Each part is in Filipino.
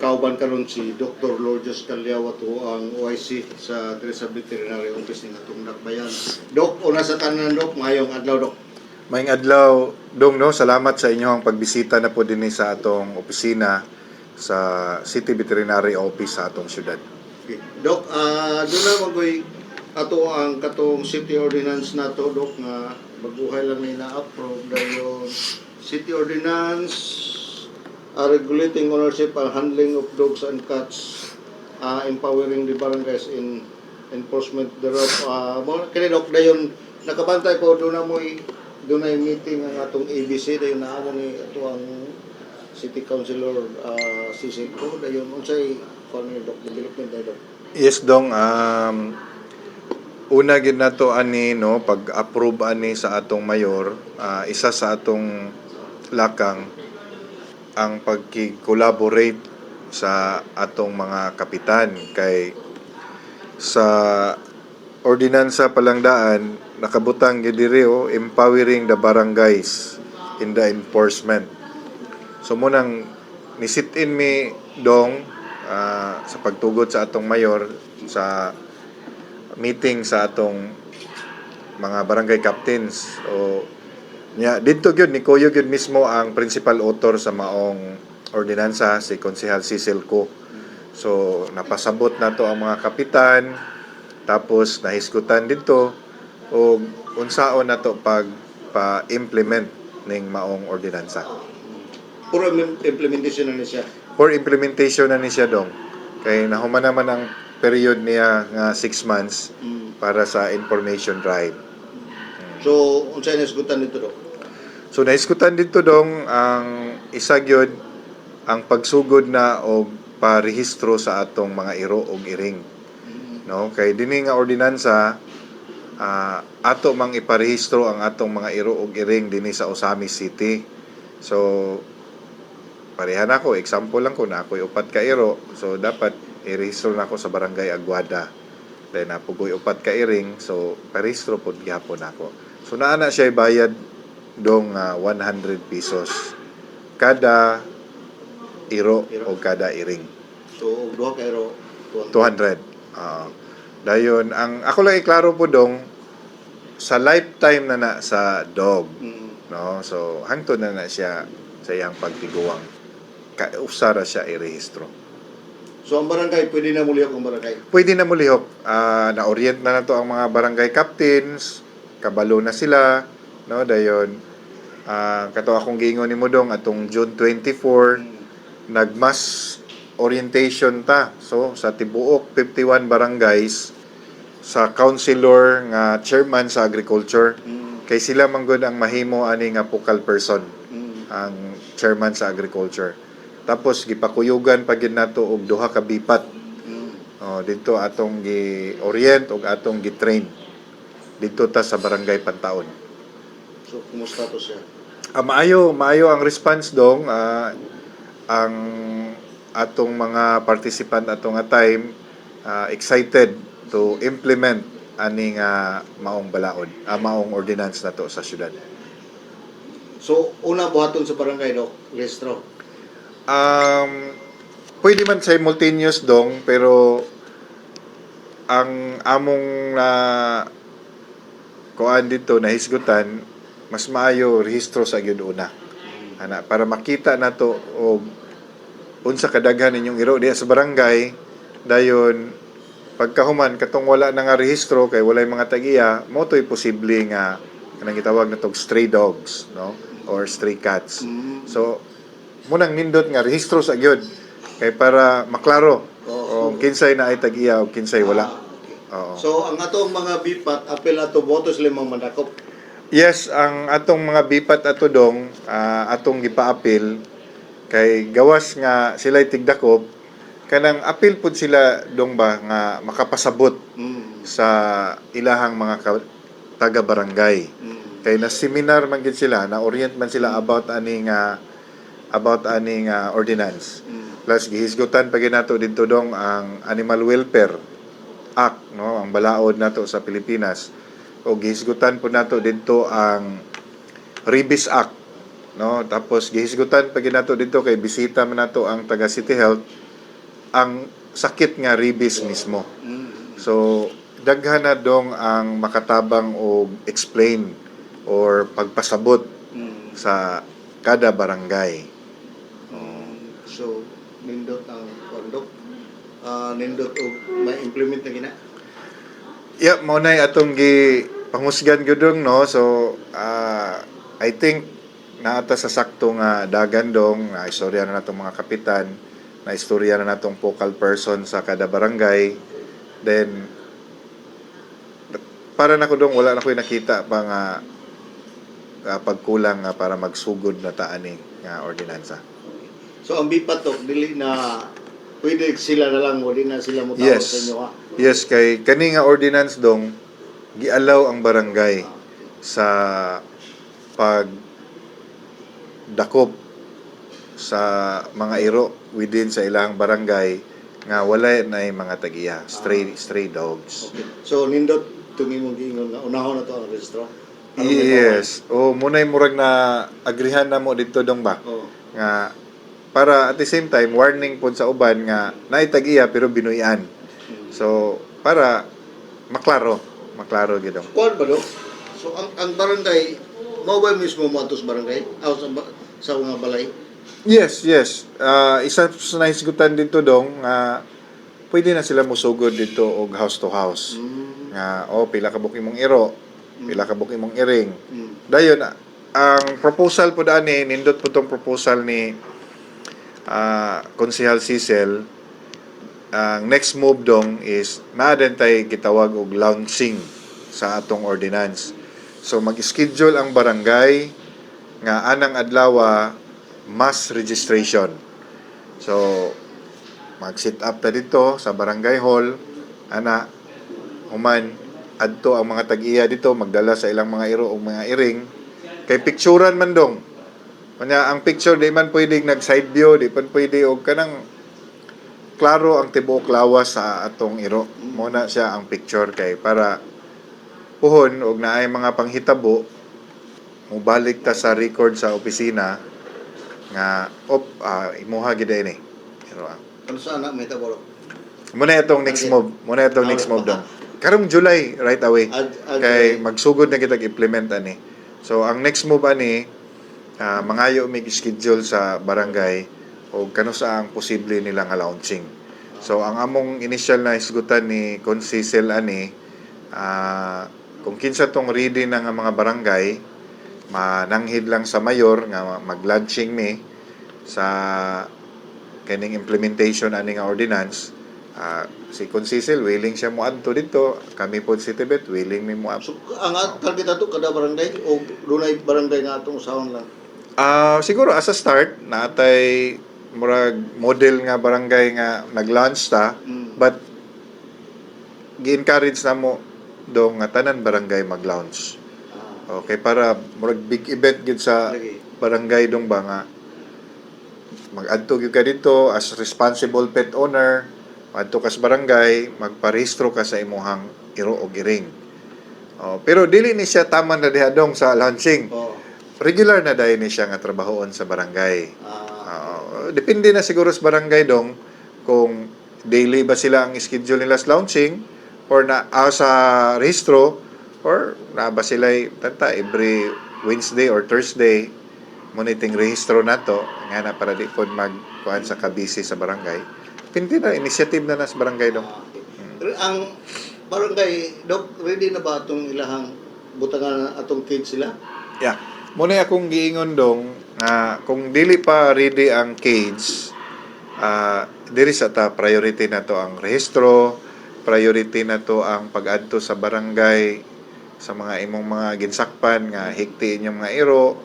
Kauban karon si Dr. Lourdes Calyawato ang OIC sa Teresa Veterinary Office ng atong Dakbayan. Dok, una sa tanan Dok, mayong adlaw Dok. Maayong adlaw, Dong, no? Salamat sa inyong pagbisita na po din sa atong opisina sa City Veterinary Office sa atong syudad. Okay. Dok, doon na magoy ato ang katong city ordinance nato Dok nga baguhay lang ni na-approve dahil city ordinance regulating ownership and handling of dogs and cats, empowering the barangays in enforcement thereof. Kini Dok, dayon nakabantay ko doon na yung meeting ang atong ABC dayon naamo ni ato ang City Councilor Sisig ko dayon unsay kon ni Dok development dayon Dok. Yes, Dong. Una gid nato ani no pag-approve ani sa atong mayor, isa sa atong lakang ang pagki-collaborate sa atong mga kapitan kay sa ordinansa palangdaan nakabutang gid diri empowering the barangays in the enforcement. So munang ni-sit-in mi Dong sa pagtugod sa atong mayor sa meeting sa atong mga barangay captains o dito gyud ni Kuya gyud mismo ang principal author sa maong ordinansa si Konsehal Cecil ko. So napasabot nato ang mga kapitan tapos nahisgutan dito o unsaon nato pa-implement ning maong ordinansa. Puro implementation na siya. For implementation na ni siya Dong. Kay nahuman naman ang period niya nga 6 months para sa information drive. So unsay nasgutan dito Dok? So naiskutan dito Dong ang isa gyud ang pagsugod na og parehistro sa atong mga iro ug iring. No, kay dinhi nga ordinansa ato mang iparehistro ang atong mga iro ug iring dinhi sa Osamis City. So pareha nako, example lang ko na ako'y upat ka iro, so dapat i-rehistro na ako sa Barangay Aguada. Then napugoy upat ka iring, so parehistro pod gyapon nako. So naa na siya bayad Dong 100 pesos kada iro o kada iring. So duha ka iro 200. Dayon ang ako lang iklaro po Dong sa lifetime na sa dog. No, so hangtod na siya sa iyang pagtiguang. Usara siya i-rehistro. So ang barangay pwede na mulihok ang barangay. Pwede na mulihok. Na-orient na nato ang mga barangay captains, kabalo na sila, no, dayon kato akong giingon nimo Dong atong June 24 nagmass orientation ta. So sa tibuok 51 barangays sa councilor nga chairman sa agriculture kay sila manggod ang mahimo ani nga focal person ang chairman sa agriculture. Tapos gipakuyugan pa gid nato og duha ka bipat. Dito atong gi-orient og atong gi-train dito ta sa barangay Pantaon. So kumusta to siya? Maayo ang response Dong. Ang atong mga participant atong nga time excited to implement ani nga maong balaod, maong ordinance nato sa syudad. So una buhaton sa barangay Dok, rehistro. Pwede man simultaneous Dong, pero ang among kuan dito na hisgutan mas maayo rehistro sa gyud una ana para makita nato og unsa kadaghan ninyong iro diha sa barangay dayon pagkahuman katong wala na nga rehistro kay walay mga tagiya mo to'y posible nga kanang gitawag natong stray dogs, no, or stray cats. So munang nindot nga rehistro sa gyud kay para maklaro kung kinsay na ay tagiya o kinsay wala. Oo. So ang atong mga bipat apel ato botos limang mandakop. Yes, ang atong mga bipat ato Dong atong gipaapil kay gawas nga sila'y tigdakop kanang apil pud sila Dong ba nga makapasabot sa ilahang mga taga barangay. Kay na seminar man gid sila, na orient man sila about aning ordinance. Plus gihisgutan pa ginato dito Dong ang Animal Welfare Act, no, ang balaod nato sa Pilipinas. O gihisgutan po nato dito ang Rabies Act no, tapos gihisgutan pag nato dito kay bisita man nato ang taga City Health ang sakit nga rabies mismo. So daghan na dong ang makatabang o explain or pagpasabot sa kada barangay. So, nindot ang kondok. Nindot o may implement na gina. Yeah, mo na atong gi panghusgan gyud dong, no. So I think naata sa sakto nga dagan dong na istorya na natong mga kapitan, na istorya na natong focal person sa kada barangay. Then para na ko dong wala na ko'y nakita pa nga pagkulang nga para magsugod na taani nga ordinansa. So, ang bipatok, dili na pwede sila na lang, wali na sila mo tawag Yes. sa inyo, ha? Yes, kay kani nga ordinance dong gialaw ang barangay sa pag dakop sa mga iro within sa ilang barangay nga wala na mga tagiya, stray dogs. Okay. So, nindot, tungi mong giingon na, unahon na to ang registro? Yes. O munay murag na agrihan na mo dito dong ba? Oh. Nga para at the same time warning pod sa uban nga naitagiya pero binuyan. So para maklaro gid dong. Kuan ba, Dok? So, ang barangay, mao ba mismo mo atos barangay? Sa mga balay? Yes. Isa sa nahisgutan dito dong nga pwede na sila musugod dito og house to house. Nga pila ka buok imong iro, pila ka buok imong iring. Dayon ang proposal po ani nindot po tong proposal ni Konsehal Cecil. Ang next move dong is naadentay gitawag og launching sa atong ordinance. So mag-schedule ang barangay nga anang adlaw mass registration. So mag-set up ta dito sa barangay hall ana human adto ang mga tag-iya dito magdala sa ilang mga iro o mga iring kay picturean man dong. Kanya ang picture di man pwedeng nag side view, di man pwede og kanang klaro ang tibuok lawas sa atong iro. Muna siya ang picture kay para puhon og naay mga panghitabo mubalik ta sa record sa opisina nga imuha gid ni. Pero Ano sa anak, may tabolo? muna itong next move. Muna itong next move dong. Karong July right away. Kay magsugod na kitag implement ani. So ang next move ani mangayo mig schedule sa barangay o kano sa ang posible nila nga launching. So ang among initial na isgutan ni Consisel ani kung kinsa tong ready na nga mga barangay mananghid lang sa mayor nga mag-launching mi sa kaning implementation ani nga ordinance. Si Consisel willing siya mo adto dito, kami pod si Tibet willing mi mo So, ang target ato kada barangay o dunay barangay nga atong usahan lang? Siguro as a start natay murag model nga barangay nga nag-launch ta but gi-encourage na mo dong nga tanan barangay mag-launch. Okay, para murag big event gid sa barangay dong ba nga mag-adto gyud ka dito as responsible pet owner, adto ka sa barangay, magparehistro ka sa imuhang iro o giring. Pero dili ni siya tama na diha dong sa launching. Regular na dahil ni siya nga trabahoon sa barangay. Depende na siguro sa barangay dong kung daily ba sila ang schedule nila sa launching or na sa rehistro or na ba sila every Wednesday or Thursday moniting rehistro nato nga na para di pod magkuan sa kabisi sa barangay. Pindi na initiative na sa barangay dong. Ang barangay, Dok, ready na ba itong ilahang butangan atong kids sila? Yeah. Muna akong giingon dong kung dili pa ready ang cage, diri sa ta priority na to ang rehistro, priority na to ang pag-adto sa barangay sa mga imong mga ginsakpan nga higti inyong mga iro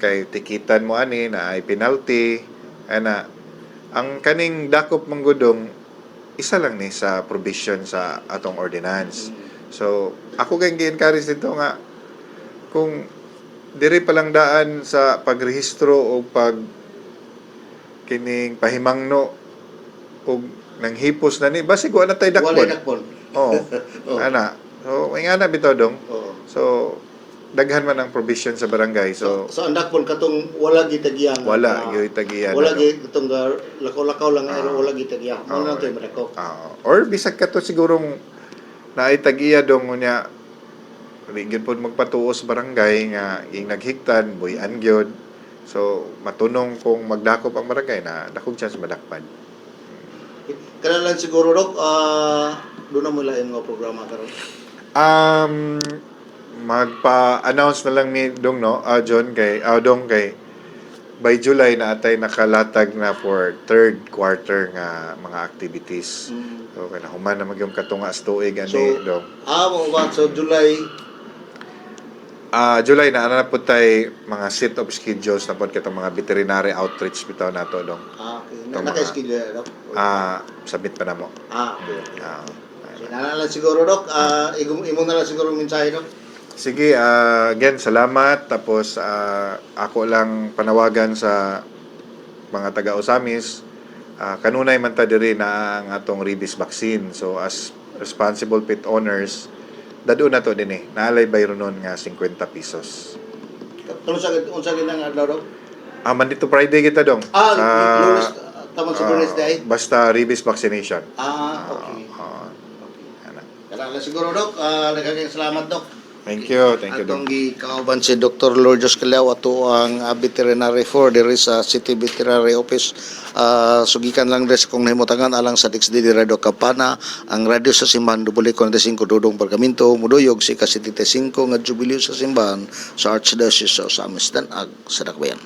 kay tikitan mo ani na ay penalty ana ang kaning dakop manggudong isa lang ni sa provision sa atong ordinance. So ako kay gi-encourage dito nga kung diri pa lang daan sa pagrehistro o pag kining pahimangno o nang hipos na ni basig wala tay dakpon. Walay dakpon. Oo. Ana. So may nga na bitaw dong. Oo. So daghan man ang provision sa barangay. So So andak pon katong wala gitagiyan. wala gyud tagiyan. Wala ano. gitong lakaw-lakaw lang pero wala gitagiyan. Mo na to madako. Or bisag ka to sigurong naitagiya dong unya rigid pod magpatuo sa barangay nga ing naghiktan buy-an gyud. So matunong kung magdakop ang barangay na dakong chance madakpan. Kana lang siguro dok doon na mo lain nga programa karon. Magpa-announce na lang ni Dong no, John kay Dong kay by July na atay nakalatag na for third quarter nga mga activities. So kana human na magyong katunga sa tuig ani So, Dong. Mo ba so July July na ana po tay mga set of schedules na po kitong mga veterinary outreach bitaw nato Dong. okay. Ito Naka-schedule dok. Submit pa na mo. Okay. Ah, So, na lang siguro dok, imo na lang siguro mensahe dok. sige, again, salamat. Tapos, ako lang panawagan sa mga taga-Osamis. Kanunay man ta diri na ang atong rabies vaccine. So, as responsible pet owners, dado na to din Naalay bayro nun nga 50 pesos. Unsa ginang adlaw dok? Monday to Friday kita dong. Lunes tama sa Lunes day. Basta rabies vaccination. Okay. Ana. Kaya lang siguro dok, daghang salamat dok. Thank you Atong dong. gikauban si Dr. Lourdes Calao ato ang veterinary for diri sa City Veterinary Office. Sugikan lang des kung nahimutangan alang sa DXD di Radio Kapana ang radio sa simbahan W45 Dudong Pergamento muduyog si ka 75 nga jubileo sa simbahan sa Archdiocese sa Osamis Danag sa Dakbayan.